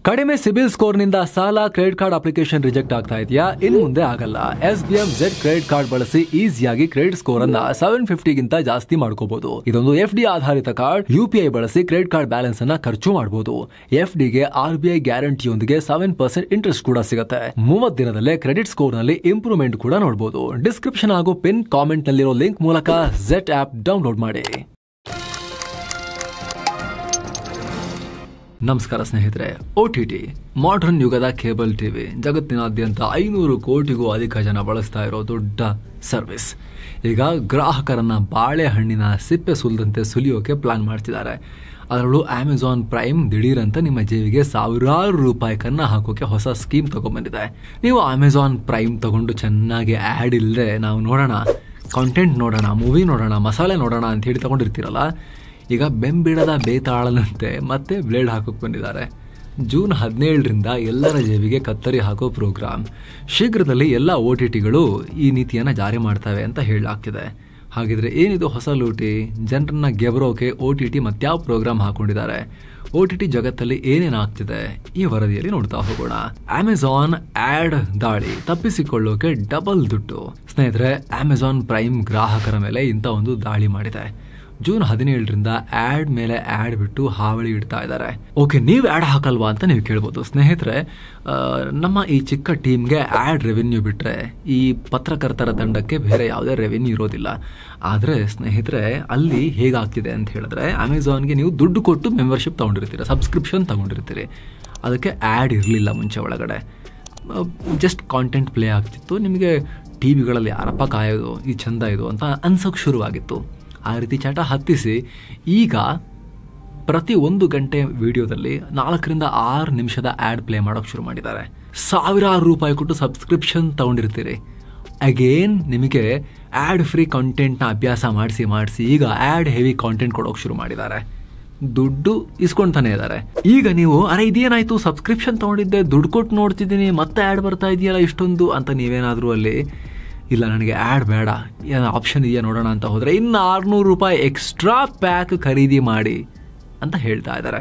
ಕಡಿಮೆ ಸಿಬಿಲ್ ಸ್ಕೋರ್ ನಿಂದ ಸಾಲ ಕ್ರೆಡಿಟ್ ಕಾರ್ಡ್ ಅಪ್ಲಿಕೇಶನ್ ರಿಜೆಕ್ಟ್ ಆಗ್ತಾ ಇದೆಯಾ? ಇನ್ನು ಮುಂದೆ ಆಗಲ್ಲ. SBM Z ಕ್ರೆಡಿಟ್ ಕಾರ್ಡ್ ಬಳಸಿ ಈಸಿಯಾಗಿ ಕ್ರೆಡಿಟ್ ಸ್ಕೋರ್ ಅನ್ನ 750 ಗಿಂತ ಜಾಸ್ತಿ ಮಾಡ್ಕೋಬಹುದು. ಇದೊಂದು FD ಆಧಾರಿತ ಕಾರ್ಡ್. UPI ಬಳಸಿ ಕ್ರೆಡಿಟ್ ಕಾರ್ಡ್ ಬ್ಯಾಲೆನ್ಸ್ ಅನ್ನ ಖರ್ಚು ಮಾಡಬಹುದು. FD ಗೆ RBI ಗ್ಯಾರಂಟಿಯೊಂದಿಗೆ 7% ಇಂಟ್ರೆಸ್ಟ್ ಕೂಡ ಸಿಗುತ್ತೆ. 30 ದಿನದಲ್ಲೇ ಕ್ರೆಡಿಟ್ ಸ್ಕೋರ್ ನಲ್ಲಿ ಇಂಪ್ರೂವ್ಮೆಂಟ್ ಕೂಡ ನೋಡಬಹುದು. ಡಿಸ್ಕ್ರಿಪ್ಷನ್ ಹಾಗೂ ಪಿನ್ ಕಾಮೆಂಟ್ ನಲ್ಲಿರೋ ಲಿಂಕ್ ಮೂಲಕ Z ಆಪ್ ಡೌನ್ಲೋಡ್ ಮಾಡಿ. ನಮಸ್ಕಾರ ಸ್ನೇಹಿತರೆ. OTT ಮಾಡರ್ನ್ ಯುಗದ ಕೇಬಲ್ ಟಿವಿ ಜಗತ್ತಿನಾದ್ಯಂತ 500 ಕೋಟಿಗೂ ಅಧಿಕ ಜನ ಬಳಸ್ತಾ ಇರೋ ದೊಡ್ಡ ಸರ್ವಿಸ್. ಈಗ ಗ್ರಾಹಕರನ್ನ ಬಾಳೆಹಣ್ಣಿನ ಸಿಪ್ಪೆ ಸುಲಿದಂತೆ ಸುಲಿಯೋಕೆ ಪ್ಲಾನ್ ಮಾಡ್ತಿದ್ದಾರೆ. ಅದರಲ್ಲೂ ಅಮೆಜಾನ್ ಪ್ರೈಮ್ ದಿಢೀರಂತ ನಿಮ್ಮ ಜೇಬಿಗೆ ಸಾವಿರಾರು ರೂಪಾಯಿ ಕನ್ನ ಹಾಕೋಕೆ ಹೊಸ ಸ್ಕೀಮ್ ತಗೊಂಡ್ಬಂದಿದೆ. ನೀವು ಅಮೆಜಾನ್ ಪ್ರೈಮ್ ತಗೊಂಡು ಚೆನ್ನಾಗಿ ಆ್ಯಡ್ ಇಲ್ಲದೆ ನಾವು ನೋಡೋಣ, ಕಾಂಟೆಂಟ್ ನೋಡೋಣ, ಮೂವಿ ನೋಡೋಣ, ಮಸಾಲೆ ನೋಡೋಣ ಅಂತ ಹೇಳಿ ತಗೊಂಡಿರ್ತೀರಲ್ಲ, ಈಗ ಬೆಂಬಿಡದ ಬೇತಾಳನಂತೆ ಮತ್ತೆ ಬ್ಲೇಡ್ ಹಾಕೋಕೆ ಬಂದಿದ್ದಾರೆ. ಜೂನ್ 17ರಿಂದ ಎಲ್ಲರ ಜೇಬಿಗೆ ಕತ್ತರಿ ಹಾಕೋ ಪ್ರೋಗ್ರಾಮ್. ಶೀಘ್ರದಲ್ಲಿ ಎಲ್ಲ OTTಗಳು ಈ ನೀತಿಯನ್ನು ಜಾರಿ ಮಾಡ್ತವೆ ಅಂತ ಹೇಳಲಾಗ್ತಿದೆ. ಹಾಗಿದ್ರೆ ಏನಿದು ಹೊಸ ಲೂಟಿ? ಜನರನ್ನ ಗೆಬರೋಕೆ OTT ಮತ್ಯಾವ ಪ್ರೋಗ್ರಾಮ್ ಹಾಕೊಂಡಿದ್ದಾರೆ? OTT ಜಗತ್ತಲ್ಲಿ ಏನೇನಾಗ್ತಿದೆ ಈ ವರದಿಯಲ್ಲಿ ನೋಡ್ತಾ ಹೋಗೋಣ. ಅಮೆಜಾನ್ ಆಡ್ ದಾಳಿ ತಪ್ಪಿಸಿಕೊಳ್ಳೋಕೆ ಡಬಲ್ ದುಡ್ಡು. ಸ್ನೇಹಿತರೆ, ಅಮೆಜಾನ್ ಪ್ರೈಮ್ ಗ್ರಾಹಕರ ಮೇಲೆ ಇಂಥ ಒಂದು ದಾಳಿ ಮಾಡಿದೆ. ಜೂನ್ 17ರಿಂದ ಆಡ್ ಮೇಲೆ ಆಡ್ ಬಿಟ್ಟು ಹಾವಳಿ ಇಡ್ತಾ ಇದ್ದಾರೆ. ಓಕೆ, ನೀವು ಆಡ್ ಹಾಕಲ್ವಾ ಅಂತ ನೀವು ಕೇಳ್ಬೋದು. ಸ್ನೇಹಿತರೆ, ನಮ್ಮ ಈ ಚಿಕ್ಕ ಟೀಮ್ಗೆ ಆಡ್ ರೆವೆನ್ಯೂ ಬಿಟ್ಟರೆ ಈ ಪತ್ರಕರ್ತರ ತಂಡಕ್ಕೆ ಬೇರೆ ಯಾವುದೇ ರೆವೆನ್ಯೂ ಇರೋದಿಲ್ಲ. ಆದರೆ ಸ್ನೇಹಿತರೆ, ಅಲ್ಲಿ ಹೇಗಾಗ್ತಿದೆ ಅಂತ ಹೇಳಿದ್ರೆ, ಅಮೆಜಾನ್ಗೆ ನೀವು ದುಡ್ಡು ಕೊಟ್ಟು ಮೆಂಬರ್ಶಿಪ್ ತೊಗೊಂಡಿರ್ತೀರಿ, ಸಬ್ಸ್ಕ್ರಿಪ್ಷನ್ ತೊಗೊಂಡಿರ್ತೀರಿ. ಅದಕ್ಕೆ ಆ್ಯಡ್ ಇರಲಿಲ್ಲ ಮುಂಚೆ ಒಳಗಡೆ. ಜಸ್ಟ್ ಕಾಂಟೆಂಟ್ ಪ್ಲೇ ಆಗ್ತಿತ್ತು. ನಿಮಗೆ ಟಿ ವಿಗಳಲ್ಲಿ ಯಾರಪ್ಪ ಕಾಯೋದು, ಈ ಚಂದ ಇದು ಅಂತ ಅನ್ಸೋಕೆ ಶುರುವಾಗಿತ್ತು. ಆ ರೀತಿ ಚಟ ಹತ್ತಿಸಿ ಈಗ ಪ್ರತಿ 1 ಗಂಟೆ ವಿಡಿಯೋದಲ್ಲಿ 4ರಿಂದ 6 ನಿಮಿಷದ ಆ್ಯಡ್ ಪ್ಲೇ ಮಾಡೋಕೆ ಶುರು ಮಾಡಿದ್ದಾರೆ. ಸಾವಿರಾರು ರೂಪಾಯಿ ಕೊಟ್ಟು ಸಬ್ಸ್ಕ್ರಿಪ್ಷನ್ ತಗೊಂಡಿರ್ತೀರಿ. ಅಗೇನ್ ನಿಮಗೆ ಆ್ಯಡ್ ಫ್ರೀ ಕಾಂಟೆಂಟ್ನ ಅಭ್ಯಾಸ ಮಾಡಿಸಿ ಈಗ ಆ್ಯಡ್ ಹೆವಿ ಕಾಂಟೆಂಟ್ ಕೊಡೋಕೆ ಶುರು ಮಾಡಿದ್ದಾರೆ. ದುಡ್ಡು ಇಸ್ಕೊಳ್ತಾನೆ ಇದ್ದಾರೆ. ಈಗ ನೀವು ಅರೆ ಇದೇನಾಯ್ತು, ಸಬ್ಸ್ಕ್ರಿಪ್ಷನ್ ತಗೊಂಡಿದ್ದೆ, ದುಡ್ಡು ಕೊಟ್ಟು ನೋಡ್ತಿದ್ದೀನಿ, ಮತ್ತೆ ಆ್ಯಡ್ ಬರ್ತಾ ಇದೆಯಲ್ಲ ಇಷ್ಟೊಂದು ಅಂತ ನೀವೇನಾದರೂ ಅಲ್ಲಿ ಇಲ್ಲ ನನಗೆ ಆ್ಯಡ್ ಬೇಡ, ಏನೋ ಆಪ್ಷನ್ ಇದೆಯಾ ನೋಡೋಣ ಅಂತ ಹೋದರೆ ಇನ್ನು 600 ರೂಪಾಯಿ ಎಕ್ಸ್ಟ್ರಾ ಪ್ಯಾಕ್ ಖರೀದಿ ಮಾಡಿ ಅಂತ ಹೇಳ್ತಾ ಇದ್ದಾರೆ.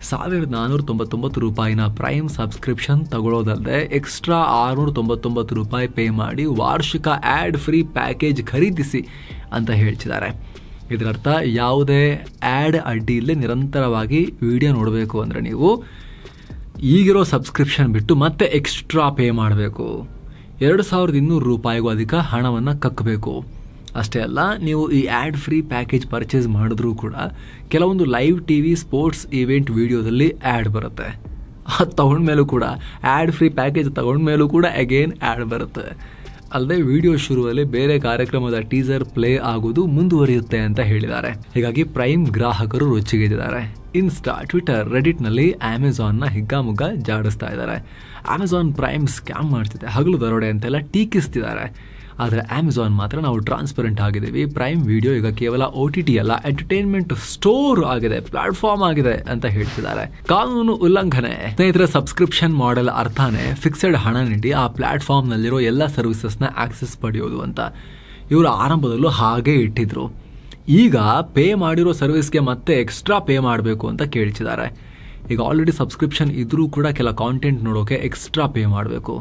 1499 ರೂಪಾಯಿನ ಪ್ರೈಮ್ ಸಬ್ಸ್ಕ್ರಿಪ್ಷನ್ ತಗೊಳ್ಳೋದಲ್ಲದೆ ಎಕ್ಸ್ಟ್ರಾ 699 ರೂಪಾಯಿ ಪೇ ಮಾಡಿ ವಾರ್ಷಿಕ ಆ್ಯಡ್ ಫ್ರೀ ಪ್ಯಾಕೇಜ್ ಖರೀದಿಸಿ ಅಂತ ಹೇಳ್ತಿದ್ದಾರೆ. ಇದರರ್ಥ ಯಾವುದೇ ಆ್ಯಡ್ ಅಡ್ಡಿ ಇಲ್ಲದೆ ನಿರಂತರವಾಗಿ ವಿಡಿಯೋ ನೋಡಬೇಕು ಅಂದರೆ ನೀವು ಈಗಿರೋ ಸಬ್ಸ್ಕ್ರಿಪ್ಷನ್ ಬಿಟ್ಟು ಮತ್ತೆ ಎಕ್ಸ್ಟ್ರಾ ಪೇ ಮಾಡಬೇಕು. 2200 ರೂಪಾಯಿಗೂ ಅಧಿಕ ಹಣವನ್ನು ಕಕ್ಕಬೇಕು. ಅಷ್ಟೇ ಅಲ್ಲ, ನೀವು ಈ ಆ್ಯಡ್ ಫ್ರೀ ಪ್ಯಾಕೇಜ್ ಪರ್ಚೇಸ್ ಮಾಡಿದ್ರೂ ಕೂಡ ಕೆಲವೊಂದು ಲೈವ್ TV ಸ್ಪೋರ್ಟ್ಸ್ ಈವೆಂಟ್ ವಿಡಿಯೋದಲ್ಲಿ ಆ್ಯಡ್ ಬರುತ್ತೆ. ಅದು ತಗೊಂಡ್ಮೇಲೂ ಕೂಡ ಆ್ಯಡ್ ಫ್ರೀ ಪ್ಯಾಕೇಜ್ ತಗೊಂಡ್ಮೇಲೂ ಕೂಡ ಅಗೇನ್ ಆ್ಯಡ್ ಬರುತ್ತೆ. ಅಲ್ಲದೆ ವಿಡಿಯೋ ಶುರುವಲ್ಲಿ ಬೇರೆ ಕಾರ್ಯಕ್ರಮದ ಟೀಸರ್ ಪ್ಲೇ ಆಗೋದು ಮುಂದುವರಿಯುತ್ತೆ ಅಂತ ಹೇಳಿದ್ದಾರೆ. ಹೀಗಾಗಿ ಪ್ರೈಮ್ ಗ್ರಾಹಕರು ರೊಚ್ಚಿಗೆದ್ದಿದ್ದಾರೆ. ಇನ್ಸ್ಟಾ, ಟ್ವಿಟರ್, ರೆಡಿಟ್ನಲ್ಲಿ ಅಮೆಜಾನ್ನ ಹಿಗ್ಗಾಮುಗ್ಗ ಜಾಡಿಸ್ತಾ ಇದ್ದಾರೆ. ಅಮೆಜಾನ್ ಪ್ರೈಮ್ ಸ್ಕ್ಯಾಮ್ ಮಾಡ್ತಿದೆ, ಹಗಲು ದರೋಡೆ ಅಂತೆಲ್ಲ ಟೀಕಿಸ್ತಿದ್ದಾರೆ. ಆದರೆ ಅಮೆಜಾನ್ ಮಾತ್ರ ನಾವು ಟ್ರಾನ್ಸ್ಪರೆಂಟ್ ಆಗಿದ್ದೀವಿ, ಪ್ರೈಮ್ ವಿಡಿಯೋ ಈಗ ಕೇವಲ OTT ಅಲ್ಲ, ಎಂಟರ್ಟೈನ್ಮೆಂಟ್ ಸ್ಟೋರ್ ಆಗಿದೆ, ಪ್ಲಾಟ್ಫಾರ್ಮ್ ಆಗಿದೆ ಅಂತ ಹೇಳ್ತಿದ್ದಾರೆ. ಕಾನೂನು ಉಲ್ಲಂಘನೆ. ಸ್ನೇಹಿತರೆ, ಸಬ್ಸ್ಕ್ರಿಪ್ಷನ್ ಮಾಡೆಲ್ ಅರ್ಥನೇ ಫಿಕ್ಸೆಡ್ ಹಣ ನೀಡಿ ಆ ಪ್ಲಾಟ್ಫಾರ್ಮ್ನಲ್ಲಿರೋ ಎಲ್ಲ ಸರ್ವಿಸಸ್ನ ಆಕ್ಸೆಸ್ ಪಡೆಯೋದು ಅಂತ. ಇವರು ಆರಂಭದಲ್ಲೂ ಹಾಗೆ ಇಟ್ಟಿದ್ರು. ಈಗ ಪೇ ಮಾಡಿರೋ ಸರ್ವಿಸ್ಗೆ ಮತ್ತೆ ಎಕ್ಸ್ಟ್ರಾ ಪೇ ಮಾಡಬೇಕು ಅಂತ ಕೇಳ್ತಿದ್ದಾರೆ. ಈಗ ಆಲ್ರೆಡಿ ಸಬ್ಸ್ಕ್ರಿಪ್ಷನ್ ಇದ್ರೂ ಕೂಡ ಕೆಲ ಕಾಂಟೆಂಟ್ ನೋಡೋಕೆ ಎಕ್ಸ್ಟ್ರಾ ಪೇ ಮಾಡಬೇಕು.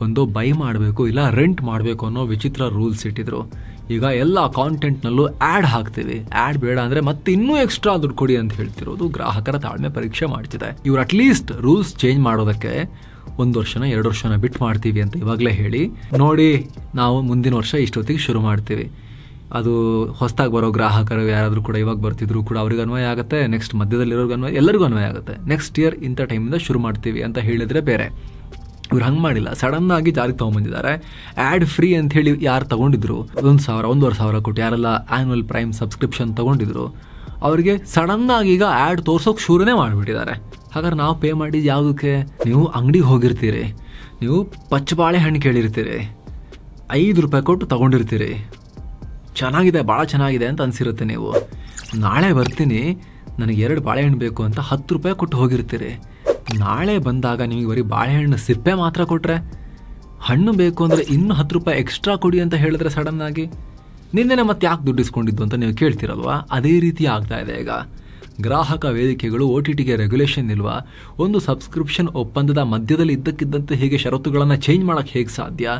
ಒಂದು ಬೈ ಮಾಡಬೇಕು, ಇಲ್ಲ ರೆಂಟ್ ಮಾಡಬೇಕು ಅನ್ನೋ ವಿಚಿತ್ರ ರೂಲ್ಸ್ ಇಟ್ಟಿದ್ರು. ಈಗ ಎಲ್ಲ ಕಾಂಟೆಂಟ್ನಲ್ಲೂ ಆ್ಯಡ್ ಹಾಕ್ತೀವಿ, ಆ್ಯಡ್ ಬೇಡ ಅಂದರೆ ಮತ್ತೆ ಇನ್ನೂ ಎಕ್ಸ್ಟ್ರಾ ದುಡ್ಡು ಕೊಡಿ ಅಂತ ಹೇಳ್ತಿರೋದು ಗ್ರಾಹಕರ ತಾಳ್ಮೆ ಪರೀಕ್ಷೆ ಮಾಡ್ತಿದೆ. ಇವ್ರು ಅಟ್ಲೀಸ್ಟ್ ರೂಲ್ಸ್ ಚೇಂಜ್ ಮಾಡೋದಕ್ಕೆ 1 ವರ್ಷನ 2 ವರ್ಷನ ಬಿಟ್ಟು ಮಾಡ್ತೀವಿ ಅಂತ ಇವಾಗಲೇ ಹೇಳಿ, ನೋಡಿ ನಾವು ಮುಂದಿನ ವರ್ಷ ಇಷ್ಟೊತ್ತಿಗೆ ಶುರು ಮಾಡ್ತೀವಿ. ಅದು ಹೊಸದಾಗಿ ಬರೋ ಗ್ರಾಹಕರು ಯಾರಾದರೂ ಕೂಡ ಇವಾಗ ಬರ್ತಿದ್ರು ಕೂಡ ಅವ್ರಿಗೆ ಅನ್ವಯ ಆಗುತ್ತೆ, ನೆಕ್ಸ್ಟ್ ಮಧ್ಯದಲ್ಲಿರೋರ್ಗೆ ಅನ್ವಯ, ಎಲ್ಲರಿಗೂ ಅನ್ವಯ ಆಗುತ್ತೆ. ನೆಕ್ಸ್ಟ್ ಇಯರ್ ಇಂಥ ಟೈಮಿಂದ ಶುರು ಮಾಡ್ತೀವಿ ಅಂತ ಹೇಳಿದರೆ ಬೇರೆ. ಇವ್ರು ಹಂಗೆ ಮಾಡಿಲ್ಲ, ಸಡನ್ ಆಗಿ ಜಾರಿಗೆ ತೊಗೊಂಬಂದಿದ್ದಾರೆ. ಆ್ಯಡ್ ಫ್ರೀ ಅಂತ ಹೇಳಿ ಯಾರು ತಗೊಂಡಿದ್ರು 1,000, 1,500 ಕೊಟ್ಟು ಯಾರೆಲ್ಲ ಆ್ಯನ್ಯುವಲ್ ಪ್ರೈಮ್ ಸಬ್ಸ್ಕ್ರಿಪ್ಷನ್ ತಗೊಂಡಿದ್ರು ಅವರಿಗೆ ಸಡನ್ ಆಗಿ ಈಗ ಆ್ಯಡ್ ತೋರ್ಸೋಕೆ ಶುರುನೇ ಮಾಡಿಬಿಟ್ಟಿದ್ದಾರೆ. ಹಾಗಾದ್ರೆ ನಾವು ಪೇ ಮಾಡಿದ್ದು ಯಾವುದಕ್ಕೆ? ನೀವು ಅಂಗಡಿಗೆ ಹೋಗಿರ್ತೀರಿ, ನೀವು ಪಚ್ಚ ಬಾಳೆಹಣ್ಣು ಕೇಳಿರ್ತೀರಿ, 5 ರೂಪಾಯಿ ಕೊಟ್ಟು ತಗೊಂಡಿರ್ತೀರಿ, ಚೆನ್ನಾಗಿದೆ, ಭಾಳ ಚೆನ್ನಾಗಿದೆ ಅಂತ ಅನಿಸಿರುತ್ತೆ. ನೀವು ನಾಳೆ ಬರ್ತೀನಿ, ನನಗೆ 2 ಬಾಳೆಹಣ್ಣು ಬೇಕು ಅಂತ 10 ರೂಪಾಯಿ ಕೊಟ್ಟು ಹೋಗಿರ್ತೀರಿ. ನಾಳೆ ಬಂದಾಗ ನಿಮಗೆ ಬರೀ ಬಾಳೆಹಣ್ಣು ಸಿಪ್ಪೆ ಮಾತ್ರ ಕೊಟ್ಟರೆ, ಹಣ್ಣು ಬೇಕು ಅಂದರೆ ಇನ್ನೂ 10 ರೂಪಾಯಿ ಎಕ್ಸ್ಟ್ರಾ ಕೊಡಿ ಅಂತ ಹೇಳಿದ್ರೆ ಸಡನ್ನಾಗಿ ನಿನ್ನೆನೆ ಮತ್ತೆ ಯಾಕೆ ದುಡ್ಡು ಇಸ್ಕೊಂಡಿದ್ದು ಅಂತ ನೀವು ಕೇಳ್ತಿರಲ್ವಾ? ಅದೇ ರೀತಿ ಆಗ್ತಾ ಇದೆ ಈಗ. ಗ್ರಾಹಕ ವೇದಿಕೆಗಳು OTTಗೆ ರೆಗ್ಯುಲೇಷನ್ ಇಲ್ವಾ? ಒಂದು ಸಬ್ಸ್ಕ್ರಿಪ್ಷನ್ ಒಪ್ಪಂದದ ಮಧ್ಯದಲ್ಲಿ ಇದ್ದಕ್ಕಿದ್ದಂತೆ ಹೀಗೆ ಷರತ್ತುಗಳನ್ನು ಚೇಂಜ್ ಮಾಡಕ್ಕೆ ಹೇಗೆ ಸಾಧ್ಯ?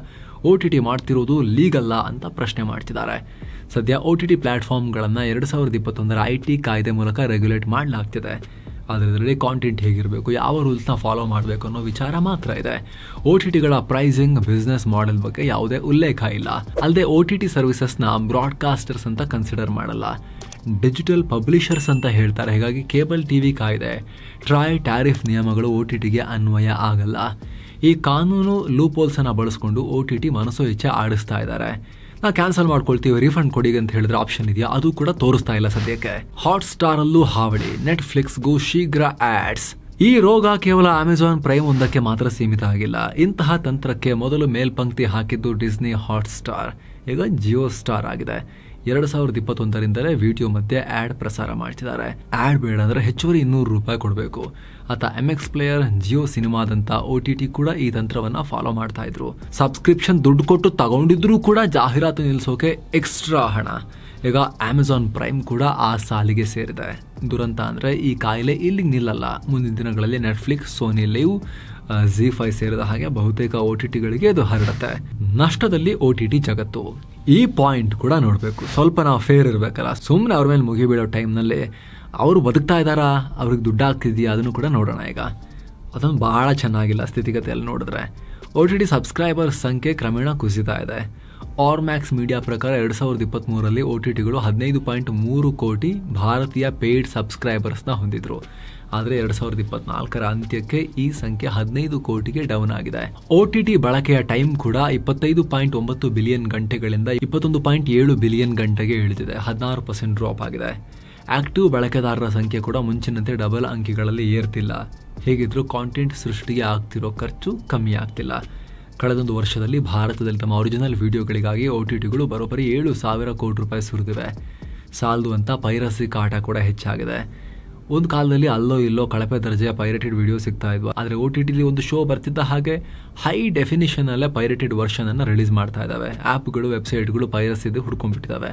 OTT ಮಾಡ್ತಿರೋದು ಲೀಗಲ್ಲ ಅಂತ ಪ್ರಶ್ನೆ ಮಾಡ್ತಿದ್ದಾರೆ. ಸದ್ಯ OTT ಪ್ಲಾಟ್ಫಾರ್ಮ್ಗಳನ್ನು 2021 IT ಕಾಯ್ದೆ ಮೂಲಕ ರೆಗ್ಯುಲೇಟ್ ಮಾಡಲಾಗ್ತಿದೆ. ಆದರೆ ಇದರಲ್ಲಿ ಕಾಂಟೆಂಟ್ ಹೇಗಿರಬೇಕು, ಯಾವ ರೂಲ್ಸ್ನ ಫಾಲೋ ಮಾಡಬೇಕು ಅನ್ನೋ ವಿಚಾರ ಮಾತ್ರ ಇದೆ. OTTಗಳ ಪ್ರೈಸಿಂಗ್, ಬಿಸ್ನೆಸ್ ಮಾಡೆಲ್ ಬಗ್ಗೆ ಯಾವುದೇ ಉಲ್ಲೇಖ ಇಲ್ಲ. ಅಲ್ಲದೆ OTT ಸರ್ವಿಸಸ್ನ ಬ್ರಾಡ್ಕಾಸ್ಟರ್ಸ್ ಅಂತ ಕನ್ಸಿಡರ್ ಮಾಡಲ್ಲ, ಡಿಜಿಟಲ್ ಪಬ್ಲಿಷರ್ಸ್ ಅಂತ ಹೇಳ್ತಾರೆ. ಹೀಗಾಗಿ ಕೇಬಲ್ TV ಕಾಯ್ದೆ, ಟ್ರಾಯ್ ಟ್ಯಾರಿಫ್ ನಿಯಮಗಳು OTTಗೆ ಅನ್ವಯ ಆಗಲ್ಲ. ಈ ಕಾನೂನು ಲೂಪೋಲ್ಸನ್ನು ಬಳಸ್ಕೊಂಡು OTT ಮನಸೋ ಇಚ್ಛೆ ಆಡಿಸ್ತಾ ಇದ್ದಾರೆ. ನಾವು ಕ್ಯಾನ್ಸಲ್ ಮಾಡ್ಕೊಳ್ತೀವಿ, ರೀಫಂಡ್ ಕೊಡಿ ಅಂತ ಹೇಳಿದ್ರೆ ಆಪ್ಷನ್ ಇದೆಯಾ? ಅದು ಕೂಡ ತೋರಿಸ್ತಾ ಇಲ್ಲ ಸದ್ಯಕ್ಕೆ. ಹಾಟ್ಸ್ಟಾರ್ ಅಲ್ಲೂ ಹಾವಳಿ, ನೆಟ್ಫ್ಲಿಕ್ಸ್ಗೂ ಶೀಘ್ರ ಆಡ್ಸ್. ಈ ರೋಗ ಕೇವಲ ಅಮೆಜಾನ್ ಪ್ರೈಮ್ ಒಂದಕ್ಕೆ ಮಾತ್ರ ಸೀಮಿತ ಆಗಿಲ್ಲ. ಇಂತಹ ತಂತ್ರಕ್ಕೆ ಮೊದಲು ಮೇಲ್ಪಂಕ್ತಿ ಹಾಕಿದ್ದು ಡಿಸ್ನಿ ಹಾಟ್ಸ್ಟಾರ್, ಈಗ ಜಿಯೋ ಸ್ಟಾರ್ ಆಗಿದೆ. 2021ರಿಂದಲೇ ವಿಡಿಯೋ ಮಧ್ಯೆ ಆಡ್ ಪ್ರಸಾರ ಮಾಡ್ತಿದ್ದಾರೆ. ಆಡ್ ಬೇಡ ಅಂದ್ರೆ ಹೆಚ್ಚುವರಿ $200 ಕೊಡಬೇಕು. ಆತ MX ಪ್ಲೇಯರ್, ಜಿಯೋ ಸಿನಿಮಾದಂತ OTT ಕೂಡ ಈ ತಂತ್ರವನ್ನ ಫಾಲೋ ಮಾಡ್ತಾ ಇದ್ರು. ಸಬ್ಸ್ಕ್ರಿಪ್ಷನ್ ದುಡ್ಡು ಕೊಟ್ಟು ತಗೊಂಡಿದ್ರು ಕೂಡ ಜಾಹೀರಾತು ನಿಲ್ಸೋಕೆ ಎಕ್ಸ್ಟ್ರಾ ಹಣ. ಈಗ ಅಮೆಜಾನ್ ಪ್ರೈಮ್ ಕೂಡ ಆ ಸಾಲಿಗೆ ಸೇರಿದೆ. ದುರಂತ ಅಂದ್ರೆ ಈ ಕಾಯಿಲೆ ಇಲ್ಲಿಗೆ ನಿಲ್ಲಲ್ಲ. ಮುಂದಿನ ದಿನಗಳಲ್ಲಿ ನೆಟ್ಫ್ಲಿಕ್ಸ್, ಸೋನಿ ಲಿವ್, ZEE5 ಸೇರಿದ ಹಾಗೆ ಬಹುತೇಕ OTTಗಳಿಗೆ ಇದು ಹರಡುತ್ತೆ. ನಷ್ಟದಲ್ಲಿ OTT ಜಗತ್ತು. ಈ ಪಾಯಿಂಟ್ ಕೂಡ ನೋಡಬೇಕು. ಸ್ವಲ್ಪ ನಾವು ಫೇರ್ ಇರಬೇಕಲ್ಲ. ಸುಮ್ಮನೆ ಅವ್ರ ಮೇಲೆ ಮುಗಿಬೀಳೋ ಟೈಮ್ನಲ್ಲಿ ಅವರು ಬದುಕ್ತಾ ಇದ್ದಾರಾ, ಅವ್ರಿಗೆ ದುಡ್ಡು ಆಗ್ತಿದೆಯಾ, ಅದನ್ನು ಕೂಡ ನೋಡೋಣ. ಈಗ ಅದೊಂದು ಬಹಳ ಚೆನ್ನಾಗಿಲ್ಲ ಸ್ಥಿತಿಗತಿಯಲ್ಲಿ ನೋಡಿದ್ರೆ. OTT ಸಬ್ಸ್ಕ್ರೈಬರ್ ಸಂಖ್ಯೆ ಕ್ರಮೇಣ ಕುಸಿತಾ ಇದೆ. ಆರ್ಮ್ಯಾಕ್ಸ್ ಮೀಡಿಯಾ ಪ್ರಕಾರ 2023ರಲ್ಲಿ OTTಗಳು 15.3 ಕೋಟಿ ಭಾರತೀಯ ಪೇಯ್ಡ್ ಸಬ್ಸ್ಕ್ರೈಬರ್ಸ್ನ ಹೊಂದಿದ್ರು. ಆದರೆ 2024ರ ಅಂತ್ಯಕ್ಕೆ ಈ ಸಂಖ್ಯೆ 15 ಕೋಟಿಗೆ ಡೌನ್ ಆಗಿದೆ. OTT ಬಳಕೆಯ ಟೈಮ್ ಕೂಡ 25.9 ಬಿಲಿಯನ್ ಗಂಟೆಗಳಿಂದ 21.7 ಬಿಲಿಯನ್ ಗಂಟೆಗೆ ಇಳಿದಿದೆ. 16% ಡ್ರಾಪ್ ಆಗಿದೆ. ಆಕ್ಟಿವ್ ಬಳಕೆದಾರರ ಸಂಖ್ಯೆ ಕೂಡ ಮುಂಚಿನಂತೆ ಡಬಲ್ ಅಂಕಿಗಳಲ್ಲಿ ಏರ್ತಿಲ್ಲ. ಹೇಗಿದ್ರೂ ಕಾಂಟೆಂಟ್ ಸೃಷ್ಟಿಗೆ ಆಗ್ತಿರೋ ಖರ್ಚು ಕಮ್ಮಿ ಆಗ್ತಿಲ್ಲ. ಕಳೆದೊಂದು ವರ್ಷದಲ್ಲಿ ಭಾರತದಲ್ಲಿ ತಮ್ಮ ಒರಿಜಿನಲ್ ವಿಡಿಯೋಗಳಿಗಾಗಿ OTTಗಳು ಬರೋಬ್ಬರಿ 7,000 ಕೋಟಿ ರೂಪಾಯಿ ಸುರಿದಿವೆ. ಸಾಲದು ಅಂತ ಪೈರಸಿ ಕಾಟ ಕೂಡ ಹೆಚ್ಚಾಗಿದೆ. ಒಂದು ಕಾಲದಲ್ಲಿ ಅಲ್ಲೋ ಇಲ್ಲೋ ಕಳಪೆ ದರ್ಜೆಯ ಪೈರೇಟೆಡ್ ವಿಡಿಯೋ ಸಿಗ್ತಾ ಇದ್ವು. ಆದರೆ OTTಲಿ ಒಂದು ಶೋ ಬರ್ತಿದ್ದ ಹಾಗೆ ಹೈ ಡೆಫಿನಿಷನ್ ಅಲ್ಲೇ ಪೈರೇಟೆಡ್ ವರ್ಷನ್ ಅನ್ನು ರಿಲೀಸ್ ಮಾಡ್ತಾ ಇದ್ದಾವೆ. ಆ್ಯಪ್ಗಳು, ವೆಬ್ಸೈಟ್ಗಳು ಪೈರಸಿದ್ದು ಹುಡ್ಕೊಂಡ್ಬಿಟ್ಟಿದ್ದಾವೆ.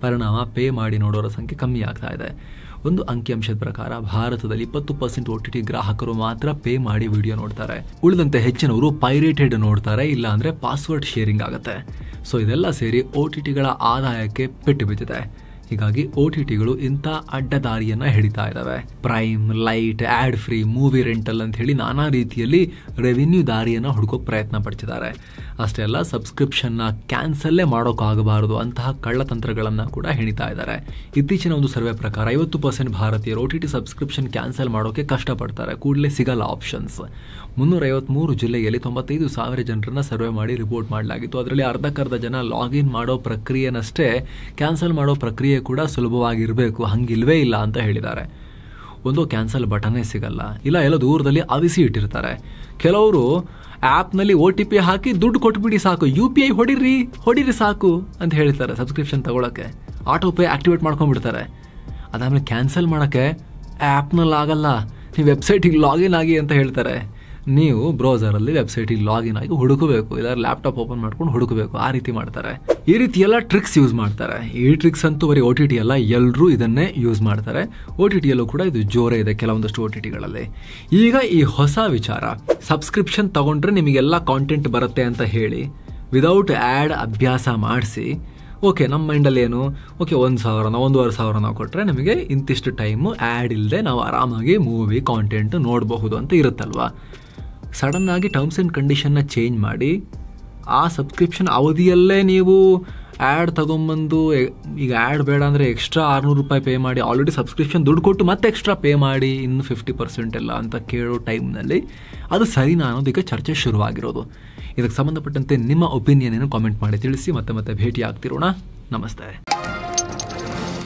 ಪರಿಣಾಮ ಪೇ ಮಾಡಿ ನೋಡೋರ ಸಂಖ್ಯೆ ಕಮ್ಮಿ ಆಗ್ತಾ ಇದೆ. ಒಂದು ಅಂಕಿಅಂಶದ ಪ್ರಕಾರ ಭಾರತದಲ್ಲಿ 20% OTT ಗ್ರಾಹಕರು ಮಾತ್ರ ಪೇ ಮಾಡಿ ವಿಡಿಯೋ ನೋಡ್ತಾರೆ. ಉಳಿದಂತೆ ಹೆಚ್ಚಿನವರು ಪೈರೇಟೆಡ್ ನೋಡ್ತಾರೆ, ಇಲ್ಲ ಅಂದ್ರೆ ಪಾಸ್ವರ್ಡ್ ಶೇರಿಂಗ್ ಆಗುತ್ತೆ. ಸೊ ಇದೆಲ್ಲ ಸೇರಿ OTTಗಳ ಆದಾಯಕ್ಕೆ ಪೆಟ್ಟು ಬಿದ್ದಿದೆ. ಹೀಗಾಗಿ OTTಗಳು ಇಂಥ ಅಡ್ಡದಾರಿಯನ್ನ ಹಿಡಿತಾ ಇದ್ದಾವೆ. Prime, light, ad free, movie rental ಅಂತ ಹೇಳಿ ನಾನಾ ರೀತಿಯಲ್ಲಿ ರೆವಿನ್ಯೂ ದಾರಿಯನ್ನ ಹುಡುಕೋಕೆ ಪ್ರಯತ್ನ ಪಡ್ತಿದ್ದಾರೆ. ಅಷ್ಟೇ ಅಲ್ಲ, ಸಬ್ಸ್ಕ್ರಿಪ್ಷನ್ನ ಕ್ಯಾನ್ಸಲ್ಲೇ ಮಾಡೋಕ್ಕಾಗಬಾರದು ಅಂತಹ ಕಳ್ಳತಂತ್ರಗಳನ್ನು ಕೂಡ ಹೆಣಿತಾ ಇದ್ದಾರೆ. ಇತ್ತೀಚಿನ ಒಂದು ಸರ್ವೆ ಪ್ರಕಾರ 50% ಭಾರತೀಯರು OTT ಸಬ್ಸ್ಕ್ರಿಪ್ಷನ್ ಕ್ಯಾನ್ಸಲ್ ಮಾಡೋಕೆ ಕಷ್ಟಪಡ್ತಾರೆ. ಕೂಡಲೇ ಸಿಗಲ್ಲ ಆಪ್ಷನ್ಸ್. 353 ಜಿಲ್ಲೆಯಲ್ಲಿ 95,000 ಜನರನ್ನ ಸರ್ವೆ ಮಾಡಿ ರಿಪೋರ್ಟ್ ಮಾಡಲಾಗಿತ್ತು. ಅದರಲ್ಲಿ ಅರ್ಧಕ್ಕರ್ಧ ಜನ ಲಾಗಿನ್ ಮಾಡೋ ಪ್ರಕ್ರಿಯೆನಷ್ಟೇ, ಕ್ಯಾನ್ಸಲ್ ಮಾಡೋ ಪ್ರಕ್ರಿಯೆ ಕೂಡ ಸುಲಭವಾಗಿರಬೇಕು, ಹಂಗಿಲ್ವೇ ಇಲ್ಲ ಅಂತ ಹೇಳಿದ್ದಾರೆ. ಒಂದು ಕ್ಯಾನ್ಸಲ್ ಬಟನ್ನೇ ಸಿಗಲ್ಲ, ಇಲ್ಲ ಎಲ್ಲ ದೂರದಲ್ಲಿ ಅವಿಸಿ ಇಟ್ಟಿರ್ತಾರೆ. ಕೆಲವರು ಆ್ಯಪ್ನಲ್ಲಿ OTP ಹಾಕಿ ದುಡ್ಡು ಕೊಟ್ಬಿಡಿ ಸಾಕು, UPI ಹೊಡಿರಿ ಸಾಕು ಅಂತ ಹೇಳ್ತಾರೆ ಸಬ್ಸ್ಕ್ರಿಪ್ಷನ್ ತಗೊಳಕ್ಕೆ. ಆಟೋ ಪೇ ಆಕ್ಟಿವೇಟ್ ಮಾಡ್ಕೊಂಡ್ಬಿಡ್ತಾರೆ. ಅದಾದ್ಮೇಲೆ ಕ್ಯಾನ್ಸಲ್ ಮಾಡೋಕ್ಕೆ ಆ್ಯಪ್ನಲ್ಲಿ ಆಗಲ್ಲ, ನೀವು ವೆಬ್ಸೈಟಿಗೆ ಲಾಗಿನ್ ಆಗಿ ಅಂತ ಹೇಳ್ತಾರೆ. ನೀವು ಬ್ರೌಸರಲ್ಲಿ ವೆಬ್ಸೈಟಿಗೆ ಲಾಗಿನ್ ಆಗಿ ಹುಡುಕಬೇಕು, ಇಲ್ಲ ಲ್ಯಾಪ್ಟಾಪ್ ಓಪನ್ ಮಾಡ್ಕೊಂಡು ಹುಡುಕಬೇಕು. ಆ ರೀತಿ ಮಾಡ್ತಾರೆ. ಈ ರೀತಿ ಎಲ್ಲ ಟ್ರಿಕ್ಸ್ ಯೂಸ್ ಮಾಡ್ತಾರೆ. ಈ ಟ್ರಿಕ್ಸ್ ಅಂತೂ ಬರೀ OTT ಅಲ್ಲ, ಎಲ್ಲರೂ ಇದನ್ನೇ ಯೂಸ್ ಮಾಡ್ತಾರೆ. OTTಯಲ್ಲೂ ಕೂಡ ಇದು ಜೋರೇ ಇದೆ ಕೆಲವೊಂದಷ್ಟು OTTಗಳಲ್ಲಿ. ಈಗ ಈ ಹೊಸ ವಿಚಾರ, ಸಬ್ಸ್ಕ್ರಿಪ್ಷನ್ ತಗೊಂಡ್ರೆ ನಿಮಗೆಲ್ಲ ಕಾಂಟೆಂಟ್ ಬರುತ್ತೆ ಅಂತ ಹೇಳಿ ವಿದೌಟ್ ಆ್ಯಡ್ ಅಭ್ಯಾಸ ಮಾಡಿಸಿ, ಓಕೆ ನಮ್ಮ ಮೈಂಡಲ್ಲಿ ಏನು, ಓಕೆ 1,000 1,500 ನಾವು ಕೊಟ್ಟರೆ ನಮಗೆ ಇಂತಿಷ್ಟು ಟೈಮು ಆ್ಯಡ್ ಇಲ್ಲದೆ ನಾವು ಆರಾಮಾಗಿ ಮೂವಿ ಕಾಂಟೆಂಟ್ ನೋಡಬಹುದು ಅಂತ ಇರುತ್ತಲ್ವ. ಸಡನ್ ಆಗಿ ಟರ್ಮ್ಸ್ ಆ್ಯಂಡ್ ಕಂಡೀಷನ್ನ ಚೇಂಜ್ ಮಾಡಿ ಆ ಸಬ್ಸ್ಕ್ರಿಪ್ಷನ್ ಅವಧಿಯಲ್ಲೇ ನೀವು ಆ್ಯಡ್ ತೊಗೊಂಬಂದು, ಈಗ ಆ್ಯಡ್ ಬೇಡ ಅಂದರೆ ಎಕ್ಸ್ಟ್ರಾ $600 ಪೇ ಮಾಡಿ, ಆಲ್ರೆಡಿ ಸಬ್ಸ್ಕ್ರಿಪ್ಷನ್ ದುಡ್ಡು ಕೊಟ್ಟು ಮತ್ತೆ ಎಕ್ಸ್ಟ್ರಾ ಪೇ ಮಾಡಿ ಇನ್ನು 50% ಎಲ್ಲ ಅಂತ ಕೇಳೋ ಟೈಮ್ನಲ್ಲಿ ಅದು ಸರಿನಾ ಅನ್ನೋದಕ್ಕೆ ಚರ್ಚೆ ಶುರುವಾಗಿರೋದು. ಇದಕ್ಕೆ ಸಂಬಂಧಪಟ್ಟಂತೆ ನಿಮ್ಮ ಒಪಿನಿಯನ್ ಏನು ಕಾಮೆಂಟ್ ಮಾಡಿ ತಿಳಿಸಿ. ಮತ್ತೆ ಭೇಟಿ ಆಗ್ತಿರೋಣ. ನಮಸ್ತೆ.